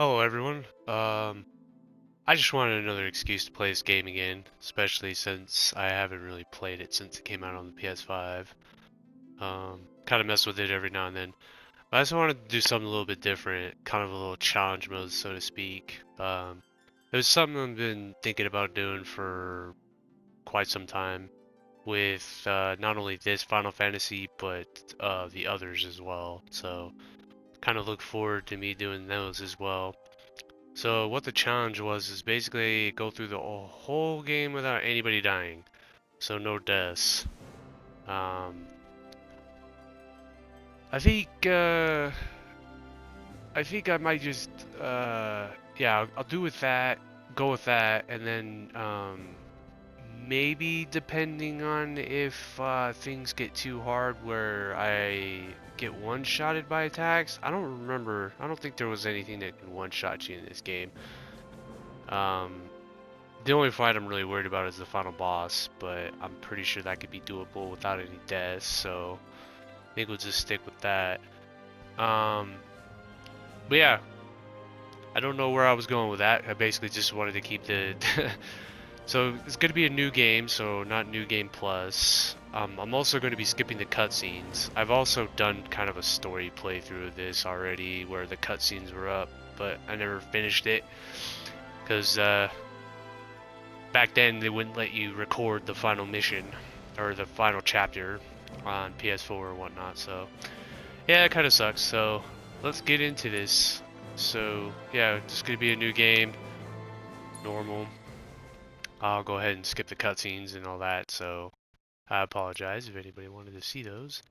Hello everyone. I just wanted another excuse to play this game again, especially since I haven't really played it since it came out on the PS5. Kind of mess with it every now and then. But I just wanted to do something a little bit different, kind of a little challenge mode, so to speak. It was something I've been thinking about doing for quite some time with not only this Final Fantasy, but the others as well. So, kind of look forward to me doing those as well. So what the challenge was is basically go through the whole game without anybody dying. So no deaths. Um, I think I might just yeah, I'll do with that, go with that, and then maybe depending on if things get too hard where I get one-shotted by attacks. I don't remember. I don't think there was anything that can one-shot you in this game. The only fight I'm really worried about is the final boss, but I'm pretty sure that could be doable without any deaths, so I think we'll just stick with that. But yeah, I don't know where I was going with that. I basically just wanted to keep the... So it's going to be a new game, so not New Game Plus. I'm also going to be skipping the cutscenes. I've also done kind of a story playthrough of this already where the cutscenes were up, but I never finished it because back then they wouldn't let you record the final mission or the final chapter on PS4 or whatnot, so yeah, it kind of sucks. So let's get into this. So yeah, it's gonna be a new game, normal. I'll go ahead and skip the cutscenes and all that, so I apologize if anybody wanted to see those,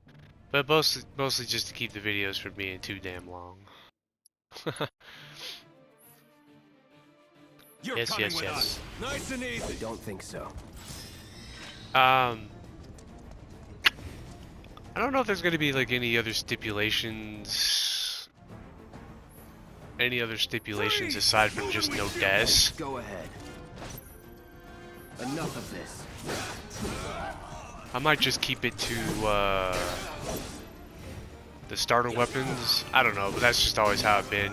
but mostly just to keep the videos from being too damn long. You're Yes, coming yes, with yes. us. Nice and easy. I don't think so. I don't know if there's gonna be like any other stipulations aside from just no deaths. Go ahead. Enough of this. I might just keep it to the starter weapons. I don't know, but that's just always how I've been.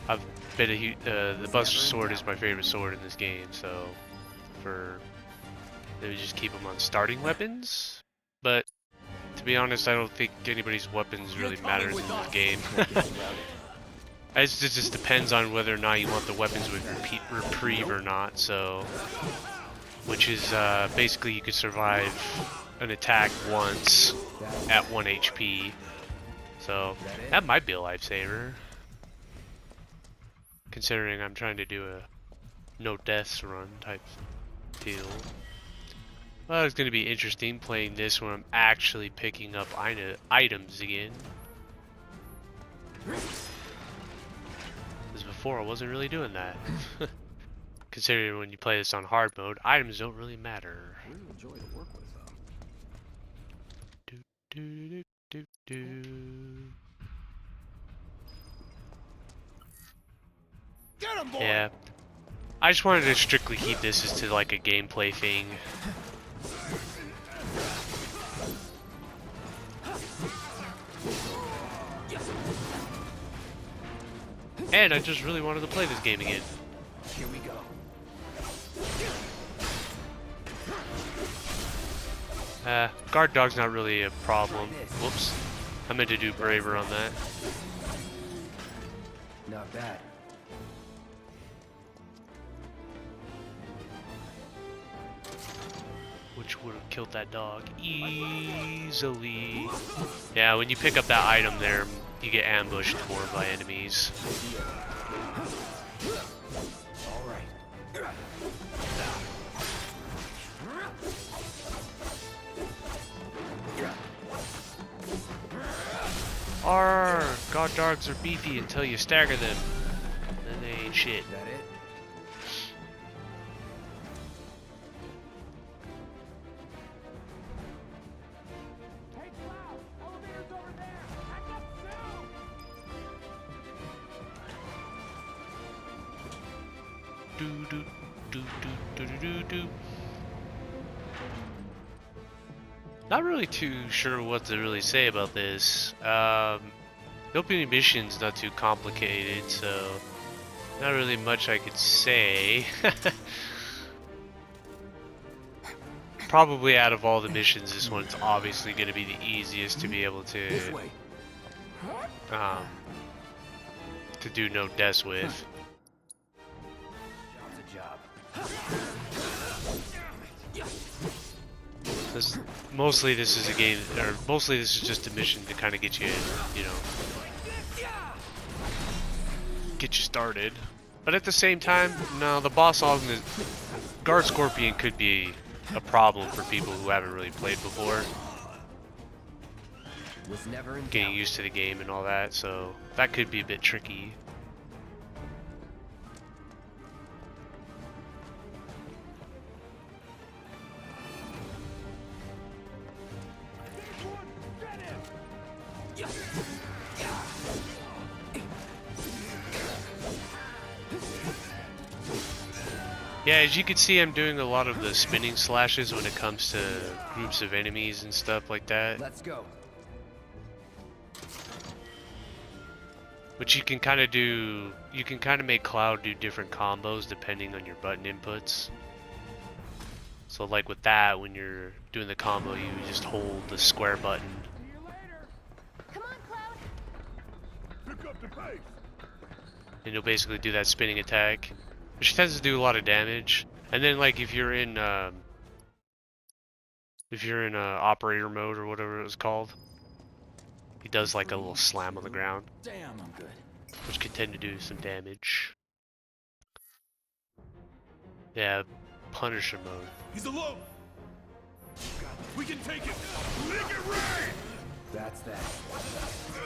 I've been the Buster Sword is my favorite sword in this game, so maybe just keep them on starting weapons. But to be honest, I don't think anybody's weapons really matters in this game. It just depends on whether or not you want the weapons with reprieve or not. So, which is basically you could survive an attack once at 1 HP. So that might be a lifesaver, considering I'm trying to do a no deaths run type deal. Well, it's going to be interesting playing this when I'm actually picking up items again. Because before I wasn't really doing that. Considering when you play this on hard mode, items don't really matter. I really enjoy to work with them. Do, do, do. Get him, boy. Yeah. I just wanted to strictly keep this as to like a gameplay thing. And I just really wanted to play this game again. Here we go. Guard dog's not really a problem. Whoops. I meant to do braver on that. Not bad. Which would have killed that dog easily. Yeah, when you pick up that item there, you get ambushed more by enemies. All right. Arr! God dogs are beefy until you stagger them. Then they ain't shit. Is that it? Do do do do do do do. Not really too sure what to really say about this. The opening mission's not too complicated, so not really much I could say. Probably out of all the missions, this one's obviously going to be the easiest to be able This to way. do no deaths with. Job's a job. Mostly this is a game, or mostly this is just a mission to kind of get you, you know, get you started. But at the same time, no, the boss on the Guard Scorpion could be a problem for people who haven't really played before. Was never in Getting doubt. used to the game and all that, so that could be a bit tricky. Yeah, as you can see, I'm doing a lot of the spinning slashes when it comes to groups of enemies and stuff like that. Let's go. Which you can kind of do, you can kind of make Cloud do different combos depending on your button inputs. So like with that, when you're doing the combo, you just hold the square button. Come on, Cloud. Pick up the pace. And you'll basically do that spinning attack, which tends to do a lot of damage. And then like if you're in operator mode or whatever it was called, he does like a little slam on the ground, Damn, I'm good. which can tend to do some damage. Yeah, Punisher mode. He's alone. We can take it. Make it rain. That's that.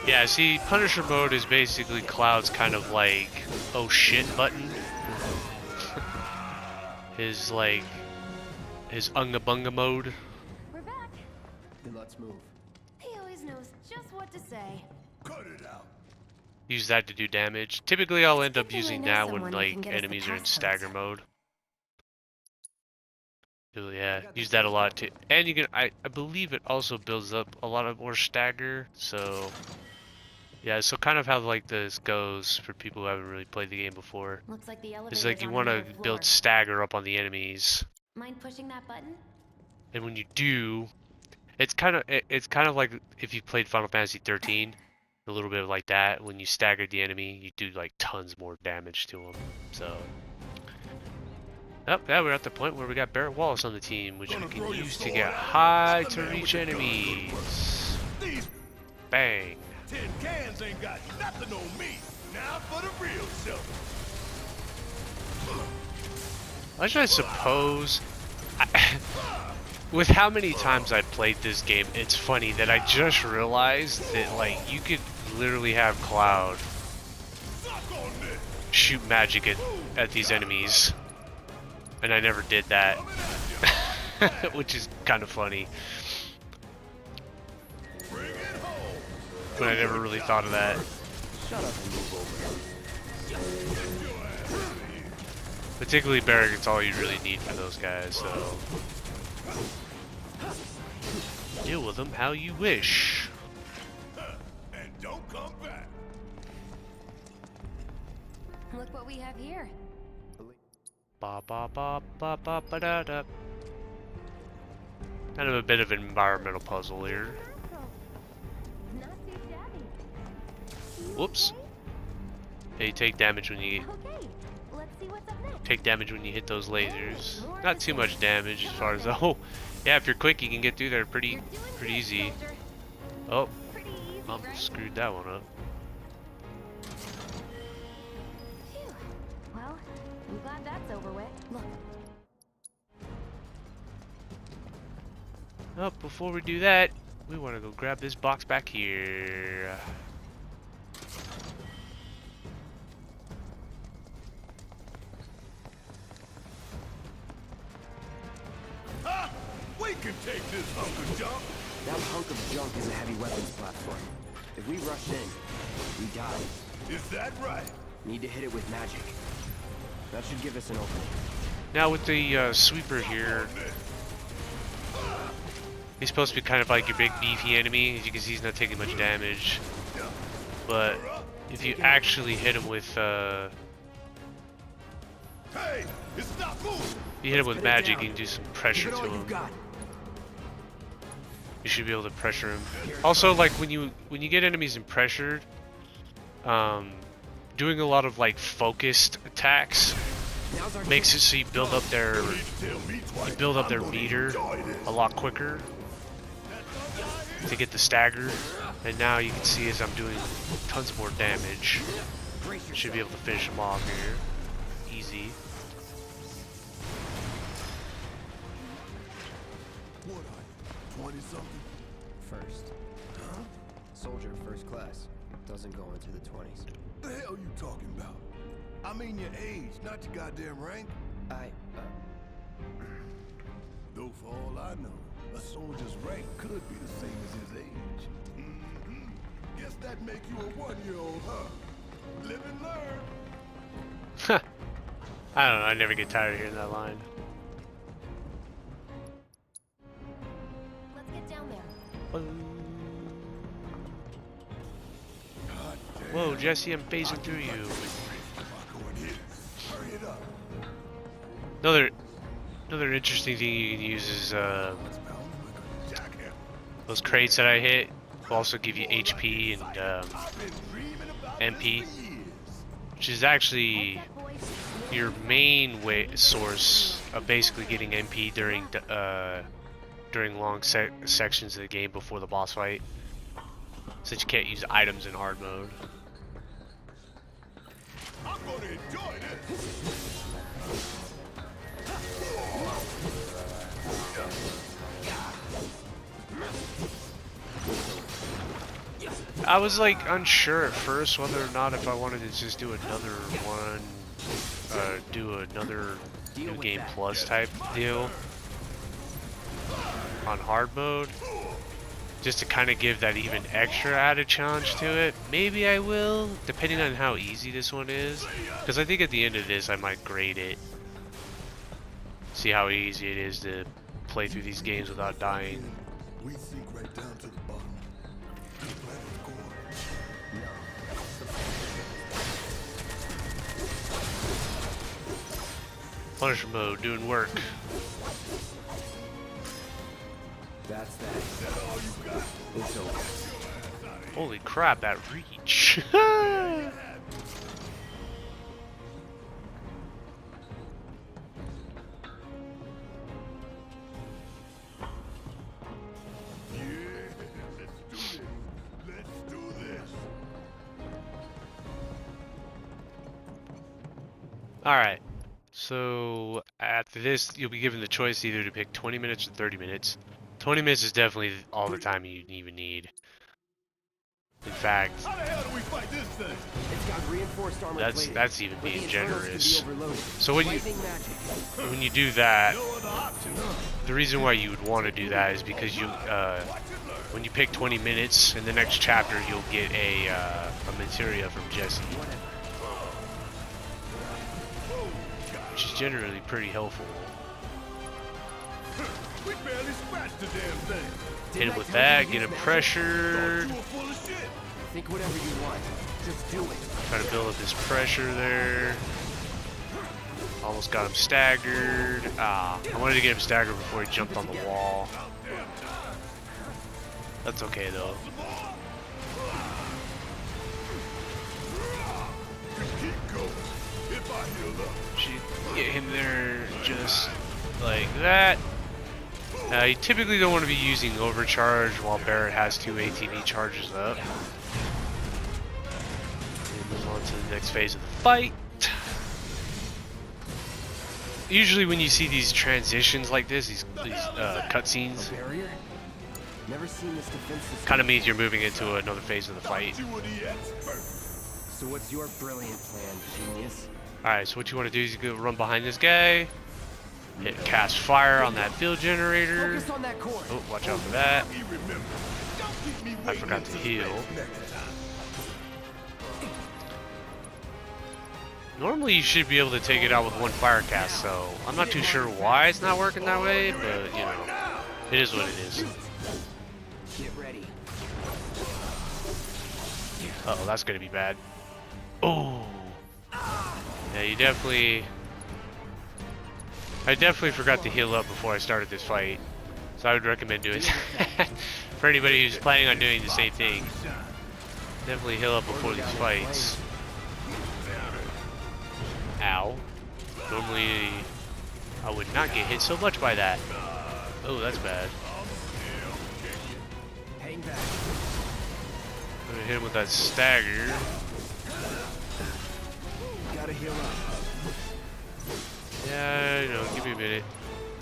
Yeah, see, Punisher mode is basically Cloud's kind of like, oh shit button. His like, his unga bunga mode. We're back. Then let's move. He always knows just what to say. Cut it out. Use that to do damage. Typically I'll end up Good thing I using know that someone when who can like get us the enemies are in passcodes. stagger mode. So, yeah, use that a lot too. And you can, I believe it also builds up a lot of more stagger, so yeah, so kind of how like this goes for people who haven't really played the game before. Looks like the elevator. It's like you want to build stagger up on the enemies, Mind pushing that button? and when you do, it's kind of like if you played Final Fantasy 13, a little bit like that. When you stagger the enemy, you do like tons more damage to them. So, oh, yeah, we're at the point where we got Barrett Wallace on the team, which we can use to get high to reach enemies. These Bang. tin cans ain't got nothing on me. Now for the real show. I suppose, with how many times I've played this game, it's funny that I just realized that like you could literally have Cloud Suck on this. shoot magic at these enemies, and I never did that, which is kind of funny. Bring it home. But I never really thought of that. Shut up and move over. Particularly Barrick, it's all you really need for those guys, so deal with them how you wish. And don't come back. Look what we have here. Ba ba ba ba ba ba da da. Kind of a bit of an environmental puzzle here. Not too shabby. Whoops. Hey, you take damage when you Okay, let's see what's up next. take damage when you hit those lasers. Not too much damage as far as oh, yeah. If you're quick, you can get through there pretty You're doing good, easy. soldier. Oh, Pretty easy, almost right? screwed that one up. Phew. Well, I'm glad that's over with. Look, Oh, before we do that, we want to go grab this box back here. Ha! We can take this hunk of junk. That hunk of junk is a heavy weapons platform. If we rush in, we die. Is that right? Need to hit it with magic. That should give us an opening. Now with the sweeper here, he's supposed to be kind of like your big beefy enemy. As you can see, he's not taking much damage. but if you actually hit him with Hey, it's not moving. you hit him with Put it magic, down. you can do some pressure Give it to all him. you've got. You should be able to pressure him. Also, like when you get enemies in pressured, doing a lot of like focused attacks Now's our makes it chance. so you build up their Tell me twice. meter a lot quicker to get the stagger. And now you can see as I'm doing tons more damage, Brace should be able to finish him off here. Easy. What are you, 20-something? First. Huh? Soldier first class. Doesn't go into the 20s. The hell you talking about? I mean your age, not your goddamn rank. Though for all I know, a soldier's rank could be the same as his age. Guess that make you a 1-year-old, huh? Live and learn. I don't know, I never get tired of hearing that line. Let's get down there. God damn. Whoa, Jesse, I'm phasing through you. Mako in here. Hurry it up. Another interesting thing you can use is It's pounding like a jackhammer. those crates that I hit will also give you HP and I've been dreaming about MP, this for years. which is actually That boy, your main source of basically getting MP during long sections of the game before the boss fight, since you can't use items in hard mode. I'm gonna enjoy this. I was like unsure at first whether or not if I wanted to just do another one, do another New Game Plus type deal on hard mode, just to kind of give that even extra added challenge to it. Maybe I will, depending on how easy this one is, because I think at the end of this I might grade it, see how easy it is to play through these games without dying. We sink right down to the bottom. The planet's core. Punisher mode, doing work. That's that. It's over. Holy crap, that reach. Yeah, let's do this. Let's do this. Alright, so after this, you'll be given the choice either to pick 20 minutes or 30 minutes. 20 minutes is definitely all the time you even need. In fact, How the hell do we fight this thing? It's got reinforced armor that's plating, even but the being internals can be generous. overloaded. So when you do that, No other option, huh? the reason why you would want to do that is because you, when you pick 20 minutes, in the next chapter you'll get a materia from Jesse, which is generally pretty helpful. We barely scratched the damn thing. Hit him with that, get him pressured, You were full of shit. Think whatever you want. Just do it. try to build up this pressure there. Almost got him staggered. Ah, I wanted to get him staggered before he jumped on the wall. That's okay though. Keep going. If I heal up. Should get him there just like that. You typically don't want to be using overcharge while Barrett has 2 ATB charges up. And move on to the next phase of the fight. Usually when you see these transitions like this, these cutscenes, Barrier? Never seen this defense system. kind of means you're moving into another phase of the fight. You were the expert. So what's your brilliant plan, genius? Alright, so what you want to do is you go run behind this guy, hit cast fire on that field generator. Focus on that core. Oh, watch out for that. You remember. Don't keep me I waiting forgot to until heal. next time. Normally you should be able to take it out with one fire cast, so I'm not too sure why it's not working that way, but you know, it is what it is. Get ready. Uh-oh, that's gonna be bad. Oh! Yeah, you definitely... I definitely forgot to heal up before I started this fight. So I would recommend doing that. For anybody who's planning on doing the same thing. Definitely heal up before these fights. Ow. Normally, I would not get hit so much by that. Oh, that's bad. Hang back. I'm gonna hit him with that stagger. Gotta heal up. Yeah, you know, give me a minute.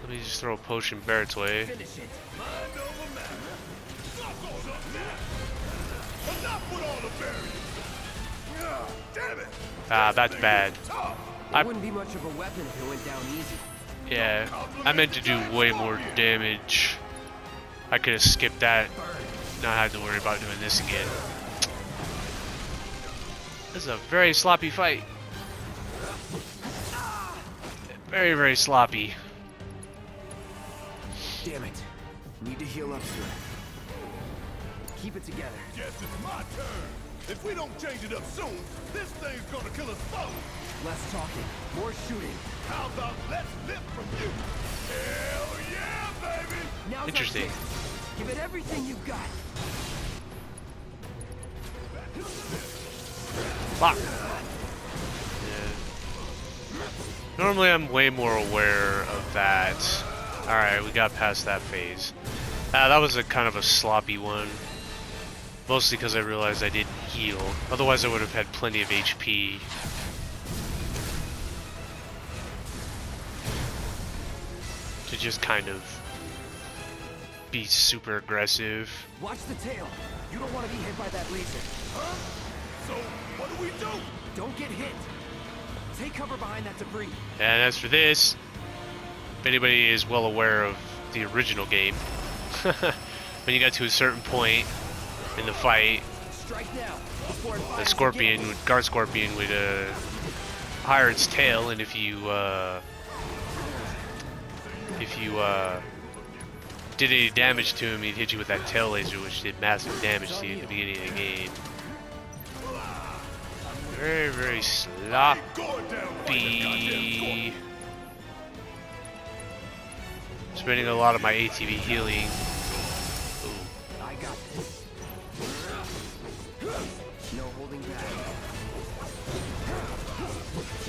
Let me just throw a potion Barrett's way. Finish it. Ah, that's bad. It wouldn't be much of a weapon if it went down easy. Yeah, I meant to do way more damage. I could have skipped that. Not have to worry about doing this again. This is a very sloppy fight. Very, very sloppy. Damn it. Need to heal up soon. Keep it together. Guess it's my turn. If we don't change it up soon, this thing's gonna kill us both. Less talking, more shooting. How about let's live from you? Hell yeah, baby! Now's our Interesting. chance. Give it everything you've got. Fuck. Yeah. Normally I'm way more aware of that. Alright, we got past that phase. That was a kind of a sloppy one. Mostly because I realized I didn't heal. Otherwise I would have had plenty of HP. To just kind of be super aggressive. Watch the tail. You don't want to be hit by that laser. Huh? So, what do we do? Don't get hit. Take cover behind that debris. And as for this, if anybody is well aware of the original game, when you got to a certain point in the fight, Strike now before it the fires scorpion, again. guard scorpion would hire its tail, and if you did any damage to him, he'd hit you with that tail laser, which did massive damage to you at the beginning of the game. Very, very sloppy. Spending a lot of my ATB healing. Ooh. I got this. No holding back.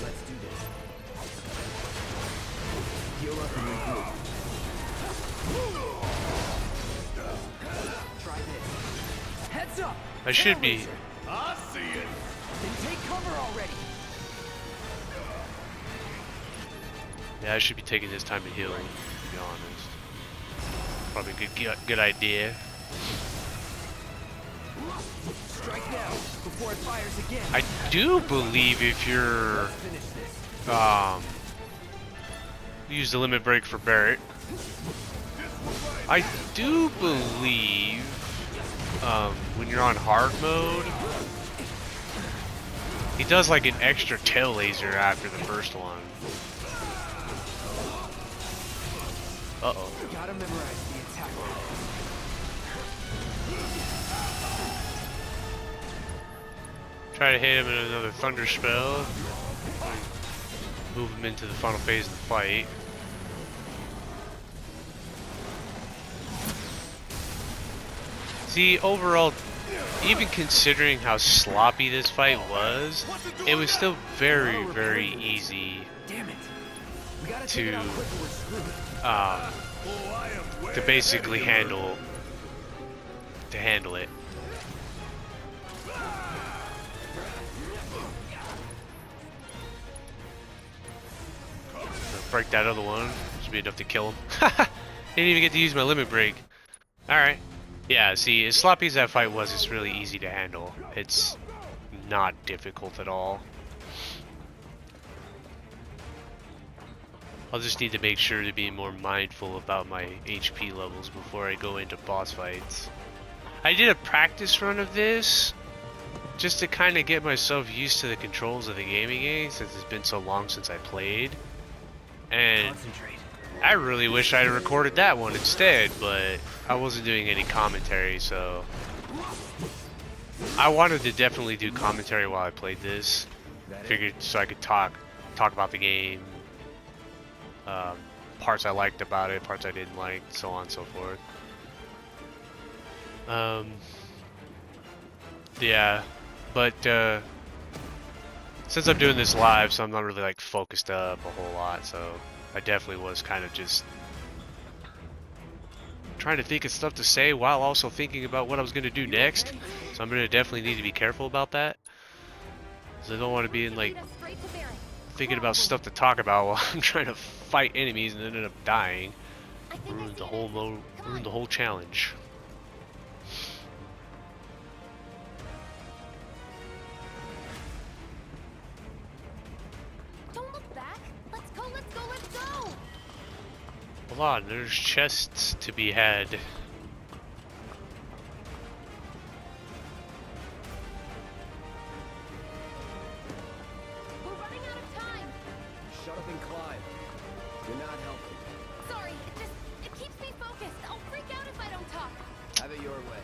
Let's do this. Heal up and regroup. Try this. Heads up! I should be. I see it. Then take cover already. Yeah, I should be taking this time to heal, to be honest. Probably a good idea. Strike now before it fires again. I do believe if you're Let's finish this. use the limit break for Barrett. I do believe when you're on hard mode, he does like an extra tail laser after the first one. Uh-oh. Gotta memorize the attack. Try to hit him in another thunder spell. Move him into the final phase of the fight. See, overall, even considering how sloppy this fight was, it was still very, very easy Damn it. We gotta take it out quick or we're screwed. to basically handle it. Break that other one. Should be enough to kill him. Didn't even get to use my limit break. Alright. Yeah, see, as sloppy as that fight was, it's really easy to handle. It's not difficult at all. I'll just need to make sure to be more mindful about my HP levels before I go into boss fights. I did a practice run of this just to kind of get myself used to the controls of the game since it's been so long since I played. And Concentrate. I really wish I had recorded that one instead, but I wasn't doing any commentary, so I wanted to definitely do commentary while I played this. Figured so I could talk about the game, parts I liked about it, parts I didn't like, so on and so forth. Yeah, but since I'm doing this live, so I'm not really like focused up a whole lot, so I definitely was kind of just trying to think of stuff to say while also thinking about what I was going to do next. So I'm going to definitely need to be careful about that. Because I don't want to be in like thinking about stuff to talk about while I'm trying to fight enemies and then end up dying. Ruined the whole challenge. Don't look back. Let's go, let's go, let's go! Hold on, there's chests to be had. We're running out of time. Shut up and climb. You're not helping. Sorry, it keeps me focused. I'll freak out if I don't talk. Have it your way.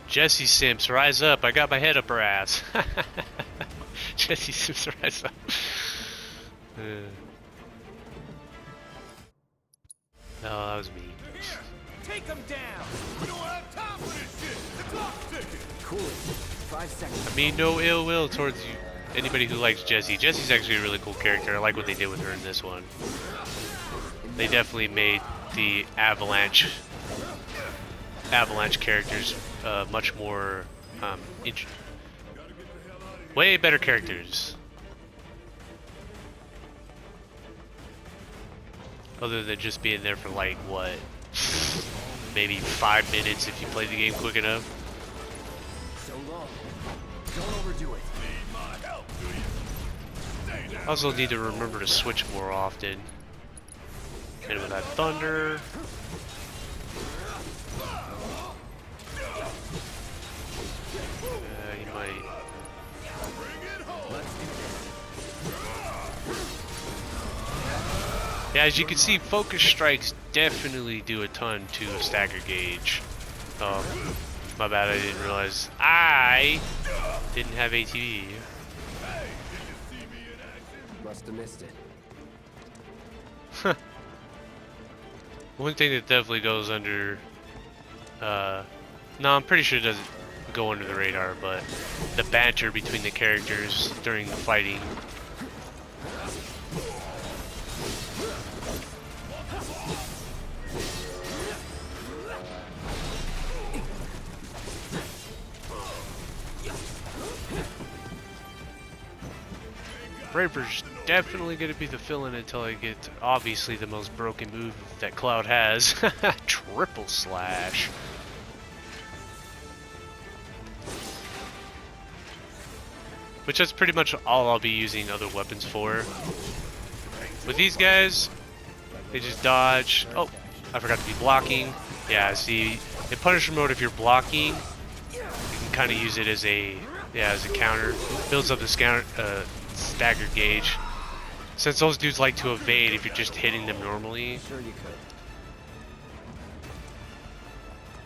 Jesse Simps, rise up. I got my head up her ass. Jesse Simps, rise up. No, that was me. Here, take them down. We don't have time for this shit. The clock's ticking. Cool it. 5 seconds. I mean, no ill will towards you. Anybody who likes Jessie. Jessie's actually a really cool character. I like what they did with her in this one. They definitely made the Avalanche characters much more way better characters. Other than just being there for like what, maybe 5 minutes if you play the game quick enough. So long. Don't overdo it. Need my help, do you? Stay down. I also need to remember to switch more often. And with that thunder. You might. Bring it home. Let's do this. Yeah, as you can see, focus strikes definitely do a ton to a stagger gauge. My bad, I didn't realize I didn't have ATV. Hey, did you see me in action? Must have missed it. One thing that definitely goes under, no, I'm pretty sure it doesn't go under the radar, but the banter between the characters during the fighting. Braver's definitely going to be the fill-in until I get, obviously, the most broken move that Cloud has. Triple slash. Which that's pretty much all I'll be using other weapons for. With these guys, they just dodge. Oh, I forgot to be blocking. Yeah, see, in Punisher mode, if you're blocking, you can kind of use it as a, as a counter. Builds up the stagger gauge. Since those dudes like to evade if you're just hitting them normally. Sure you could.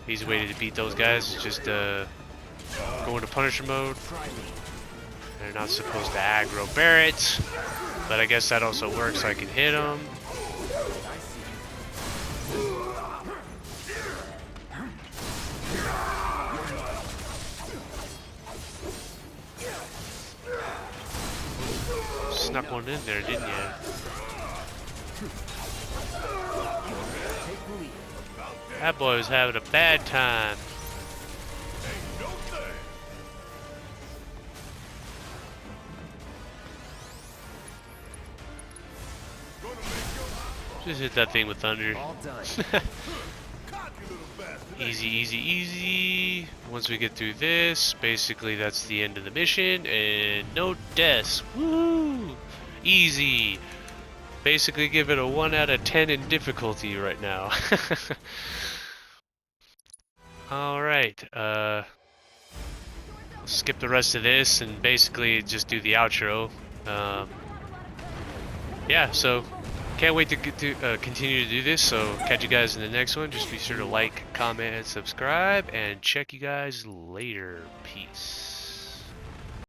Easy way to beat those guys is just go into Punisher mode. They're not supposed to aggro Barrett, but I guess that also works so I can hit them. Snuck one in there, didn't you? That boy was having a bad time. Ain't no thing. Gonna make your Just hit that thing with thunder. All done. cocky little bastard. Easy, easy, easy. Once we get through this, basically that's the end of the mission, and no deaths. Woo! Easy. Basically give it a 1 out of 10 in difficulty right now. Alright, skip the rest of this and basically just do the outro. Yeah, so Can't wait to get to continue to do this. So catch you guys in the next one. Just be sure to like, comment, and subscribe, and check you guys later. Peace.